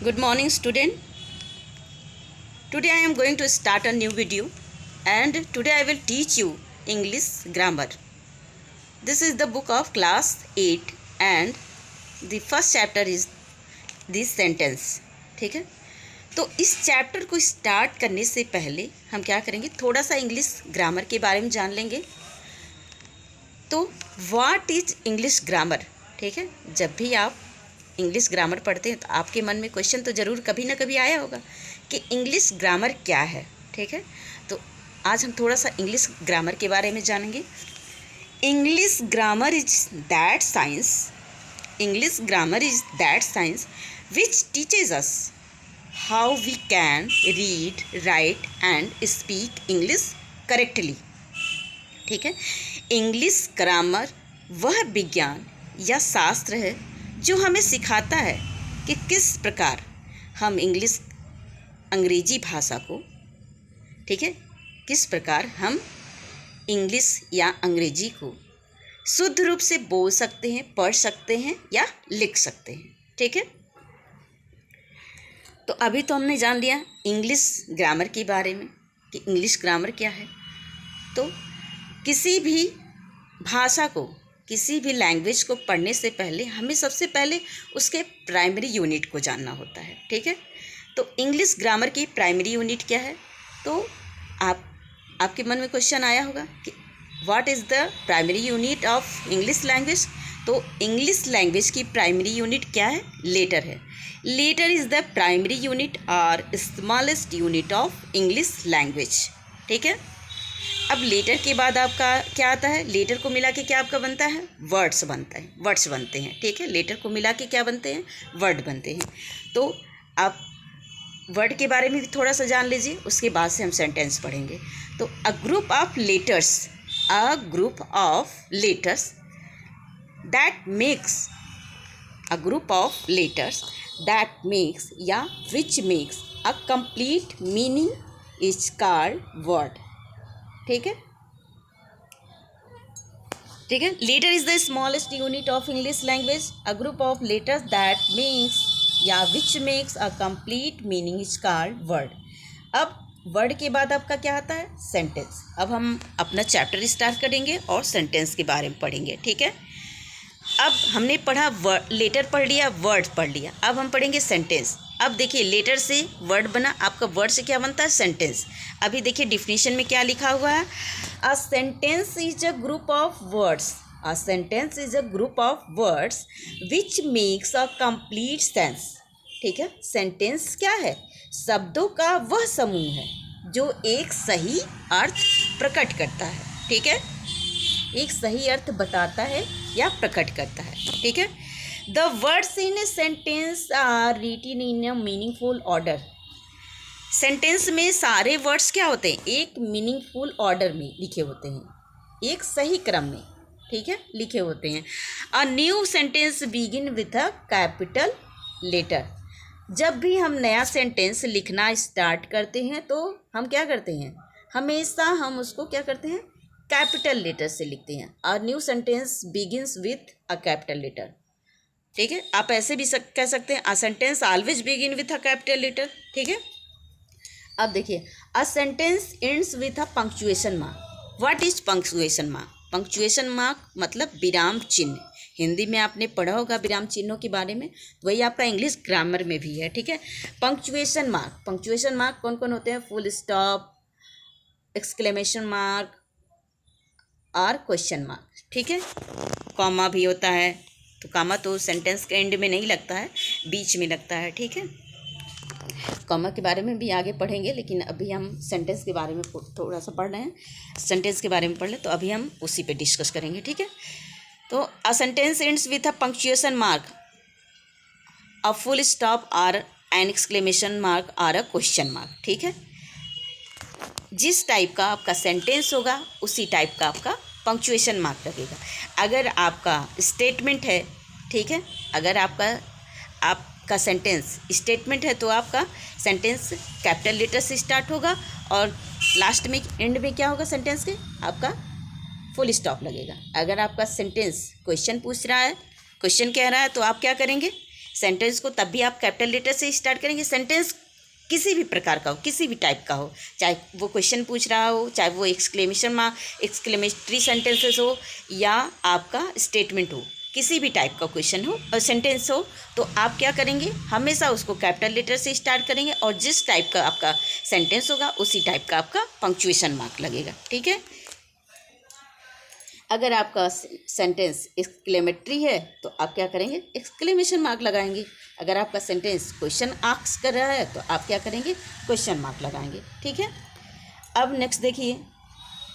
Good morning, student. Today I am going to start a new video, and today I will teach you English grammar. This is the book of class 8 and the first chapter is this sentence. ठीक है, तो इस chapter को start करने से पहले हम क्या करेंगे, थोड़ा सा इंग्लिश ग्रामर के बारे में जान लेंगे. तो व्हाट इज इंग्लिश ग्रामर. ठीक है, जब भी आप इंग्लिश ग्रामर पढ़ते हैं तो आपके मन में क्वेश्चन तो ज़रूर कभी ना कभी आया होगा कि इंग्लिश ग्रामर क्या है. ठीक है, तो आज हम थोड़ा सा इंग्लिश ग्रामर के बारे में जानेंगे. English grammar is that science which teaches us how we can read, write and speak English correctly. ठीक है, इंग्लिश ग्रामर वह विज्ञान या शास्त्र है जो हमें सिखाता है कि किस प्रकार हम अंग्रेजी भाषा को, ठीक है, किस प्रकार हम इंग्लिश या अंग्रेजी को शुद्ध रूप से बोल सकते हैं, पढ़ सकते हैं या लिख सकते हैं. ठीक है, तो अभी तो हमने जान लिया इंग्लिश ग्रामर के बारे में कि इंग्लिश ग्रामर क्या है. तो किसी भी भाषा को, किसी भी लैंग्वेज को पढ़ने से पहले हमें सबसे पहले उसके प्राइमरी यूनिट को जानना होता है. ठीक है, तो इंग्लिश ग्रामर की प्राइमरी यूनिट क्या है. तो आपके मन में क्वेश्चन आया होगा कि what is the primary unit of English language. तो इंग्लिश लैंग्वेज की प्राइमरी यूनिट क्या है, लेटर है. Letter is the primary unit और smallest unit of English language. ठीक है, अब लेटर के बाद आपका क्या आता है, लेटर को मिला के क्या आपका बनता है, वर्ड्स बनते हैं. ठीक है, लेटर को मिला के क्या बनते हैं, वर्ड बनते हैं. तो आप वर्ड के बारे में भी थोड़ा सा जान लीजिए, उसके बाद से हम सेंटेंस पढ़ेंगे. तो a group of letters that makes या which makes a complete meaning is called word. ठीक है, letter is the smallest unit of English language. A group of letters that makes या which makes a complete meaning is called word. अब word के बाद आपका क्या आता है, सेंटेंस. अब हम अपना चैप्टर स्टार्ट करेंगे और सेंटेंस के बारे में पढ़ेंगे. ठीक है, अब हमने पढ़ा लेटर पढ़ लिया, वर्ड पढ़ लिया, अब हम पढ़ेंगे सेंटेंस. अब देखिए, लेटर से वर्ड बना, आपका वर्ड से क्या बनता है, सेंटेंस. अभी देखिए डिफिनीशन में क्या लिखा हुआ है, a sentence is a group of words which makes a complete sense. ठीक है, सेंटेंस क्या है, शब्दों का वह समूह है जो एक सही अर्थ प्रकट करता है. ठीक है, एक सही अर्थ बताता है या प्रकट करता है. ठीक है, the words in a sentence are written in a meaningful order. Sentence में सारे वर्ड्स क्या होते हैं, एक मीनिंगफुल ऑर्डर में लिखे होते हैं, एक सही क्रम में. ठीक है, लिखे होते हैं. A new sentence begin with a capital letter. जब भी हम नया सेंटेंस लिखना स्टार्ट करते हैं तो हम क्या करते हैं, हमेशा हम उसको क्या करते हैं, कैपिटल लेटर से लिखते हैं. A new sentence begins with a capital letter. ठीक है, आप ऐसे भी कह सकते हैं, a sentence always begin with a capital letter. ठीक है, अब देखिए, a sentence ends with a punctuation mark. What is punctuation mark. Punctuation mark मतलब विराम चिन्ह. हिंदी में आपने पढ़ा होगा विराम चिन्हों के बारे में, वही आपका इंग्लिश ग्रामर में भी है. ठीक है, पंक्चुएशन मार्क कौन कौन होते हैं, फुल स्टॉप, एक्सक्लेमेशन मार्क और क्वेश्चन मार्क. ठीक है, कॉमा भी होता है, तो कॉमा तो सेंटेंस के एंड में नहीं लगता है, बीच में लगता है. ठीक है, कॉमा के बारे में भी आगे पढ़ेंगे, लेकिन अभी हम सेंटेंस के बारे में थोड़ा सा पढ़ रहे हैं. सेंटेंस के बारे में पढ़ लें तो अभी हम उसी पे डिस्कस करेंगे. ठीक है, तो अ sentence ends with a punctuation mark, a full stop और एन एक्सक्लेमेशन मार्क और अ क्वेश्चन मार्क. ठीक है, जिस टाइप का आपका सेंटेंस होगा उसी टाइप का आपका पंक्चुएशन मार्क लगेगा. अगर आपका स्टेटमेंट है, ठीक है, अगर आपका सेंटेंस स्टेटमेंट है तो आपका सेंटेंस कैपिटल लेटर से स्टार्ट होगा और लास्ट में एंड में क्या होगा सेंटेंस के, आपका फुल स्टॉप लगेगा. अगर आपका सेंटेंस क्वेश्चन पूछ रहा है, क्वेश्चन कह रहा है, तो आप क्या करेंगे, सेंटेंस को तब भी आप कैपिटल लेटर से स्टार्ट करेंगे। सेंटेंस किसी भी प्रकार का हो, किसी भी टाइप का हो, चाहे वो क्वेश्चन पूछ रहा हो, चाहे वो एक्सक्लेमेटरी सेंटेंसेस हो या आपका स्टेटमेंट हो, किसी भी टाइप का क्वेश्चन हो और सेंटेंस हो, तो आप क्या करेंगे, हमेशा उसको कैपिटल लेटर से स्टार्ट करेंगे और जिस टाइप का आपका सेंटेंस होगा उसी टाइप का आपका पंक्चुएशन मार्क लगेगा। ठीक है। अगर आपका सेंटेंस एक्सक्लेमेटरी है तो आप क्या करेंगे, एक्सक्लेमेशन मार्क लगाएंगे। अगर आपका सेंटेंस क्वेश्चन आस्क कर रहा है तो आप क्या करेंगे, क्वेश्चन मार्क लगाएंगे। ठीक है। अब नेक्स्ट देखिए,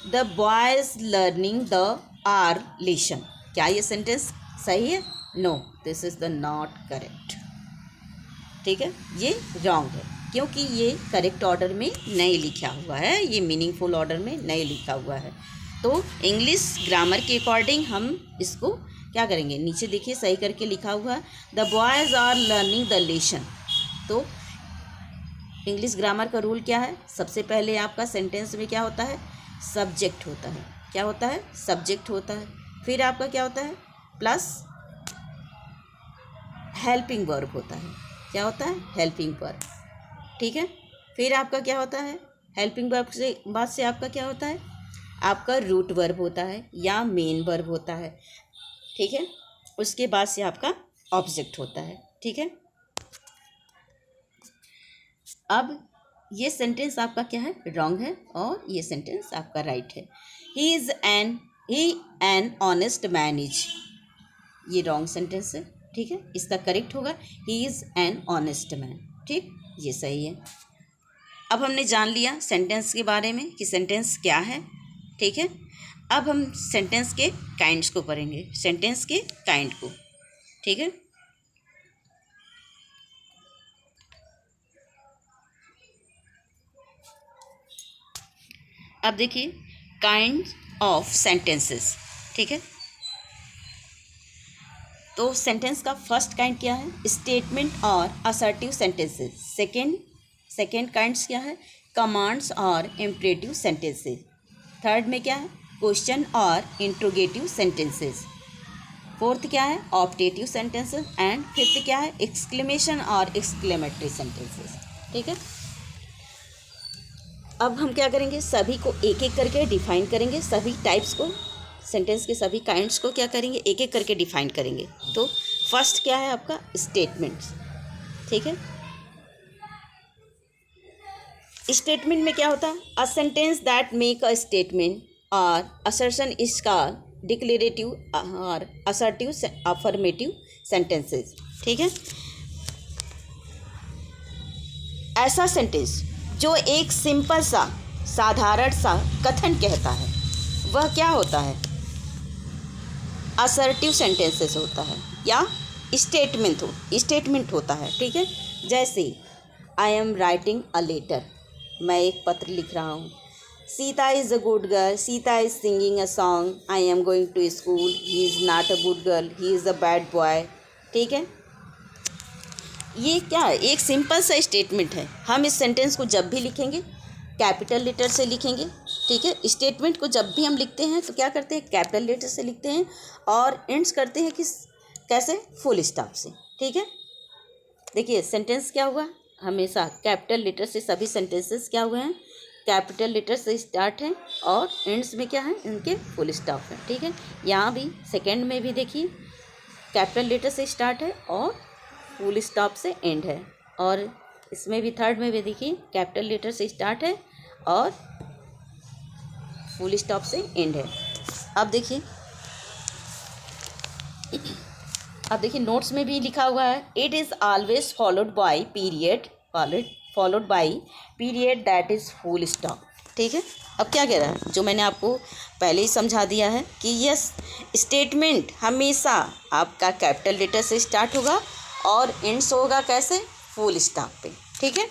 the boys learning the are lesson. क्या ये सेंटेंस सही है? No, this is the not correct. ठीक है, ये रॉन्ग है क्योंकि ये करेक्ट ऑर्डर में नहीं लिखा हुआ है, ये मीनिंगफुल ऑर्डर में नहीं लिखा हुआ है। तो इंग्लिश ग्रामर के अकॉर्डिंग हम इसको क्या करेंगे, नीचे देखिए सही करके लिखा हुआ है, the boys are learning the lesson. तो इंग्लिश ग्रामर का रूल क्या है, सबसे पहले आपका सेंटेंस में क्या होता है, सब्जेक्ट होता है। क्या होता है, सब्जेक्ट होता है। फिर आपका क्या होता है, प्लस हेल्पिंग वर्ब होता है। क्या होता है, हेल्पिंग वर्ब। ठीक है। फिर आपका क्या होता है, हेल्पिंग वर्ब से बाद से आपका क्या होता है, आपका रूट वर्ब होता है या मेन वर्ब होता है। ठीक है। उसके बाद से आपका ऑब्जेक्ट होता है। ठीक है। अब ये सेंटेंस आपका क्या है, रॉन्ग है और ये सेंटेंस आपका राइट है। ही एन ऑनेस्ट मैन इज, ये रॉन्ग सेंटेंस है। ठीक है। इसका करेक्ट होगा he is an honest man. ठीक, ये सही है। अब हमने जान लिया सेंटेंस के बारे में कि सेंटेंस क्या है। ठीक है। अब हम सेंटेंस के काइंड्स को पढ़ेंगे, सेंटेंस के काइंड को। ठीक है। अब देखिए काइंड ऑफ सेंटेंसेस। ठीक है। तो सेंटेंस का फर्स्ट काइंड क्या है, स्टेटमेंट और असर्टिव सेंटेंसेस। सेकेंड काइंड्स क्या है, कमांड्स और इम्परेटिव सेंटेंसेस। थर्ड में क्या है, क्वेश्चन और इंट्रोगेटिव सेंटेंसेस। फोर्थ क्या है, ऑप्टेटिव सेंटेंसेस। एंड फिफ्थ क्या है, एक्सक्लेमेशन और एक्सक्लेमेटरी सेंटेंसेस। ठीक है। अब हम क्या करेंगे, सभी को एक एक करके डिफाइन करेंगे, सभी टाइप्स को, सेंटेंस के सभी काइंड्स को क्या करेंगे, एक एक करके डिफाइन करेंगे। तो फर्स्ट क्या है आपका, स्टेटमेंट्स। ठीक है। स्टेटमेंट में क्या होता है, a sentence that make a statement और असर्शन इज कॉल्ड डिक्लेरेटिव और असर्टिव अफर्मेटिव सेंटेंसेस। ठीक है। ऐसा सेंटेंस जो एक सिंपल सा साधारण सा कथन कहता है वह क्या होता है, असर्टिव सेंटेंसेस होता है या स्टेटमेंट होता है। ठीक है। जैसे I am writing a letter, मैं एक पत्र लिख रहा हूँ। Sita is a good girl, Sita is singing a song, I am going to school, he is not a good girl, he is a bad boy. ठीक है। ये क्या है, एक सिंपल सा स्टेटमेंट है। हम इस सेंटेंस को जब भी लिखेंगे कैपिटल लेटर से लिखेंगे। ठीक है। स्टेटमेंट को जब भी हम लिखते हैं तो क्या करते हैं, कैपिटल लेटर से लिखते हैं और एंड्स करते हैं किस, कैसे, फुल स्टॉप से। ठीक है। देखिए सेंटेंस क्या हुआ, हमेशा कैपिटल लेटर से सभी सेंटेंसेस क्या हुए हैं, कैपिटल लेटर से स्टार्ट हैं और एंड्स में क्या है, इनके फुल स्टॉप है। ठीक है। यहाँ भी सेकेंड में भी देखिए कैपिटल लेटर से स्टार्ट है और फुल स्टॉप से एंड है, और इसमें भी थर्ड में भी देखिए कैपिटल लेटर से स्टार्ट है और फुल स्टॉप से एंड है। अब देखिए नोट्स में भी लिखा हुआ है, it is always followed by period that is full stop. ठीक है। अब क्या कह रहा है, जो मैंने आपको पहले ही समझा दिया है कि यस स्टेटमेंट हमेशा आपका कैपिटल लेटर से स्टार्ट होगा और एंड्स होगा कैसे, फुल स्टॉप पे। ठीक है।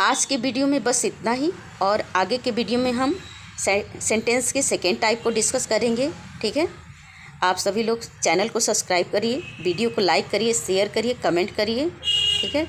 आज के वीडियो में बस इतना ही, और आगे के वीडियो में हम सेंटेंस के सेकेंड टाइप को डिस्कस करेंगे। ठीक है। आप सभी लोग चैनल को सब्सक्राइब करिए, वीडियो को लाइक करिए, शेयर करिए, कमेंट करिए। ठीक है।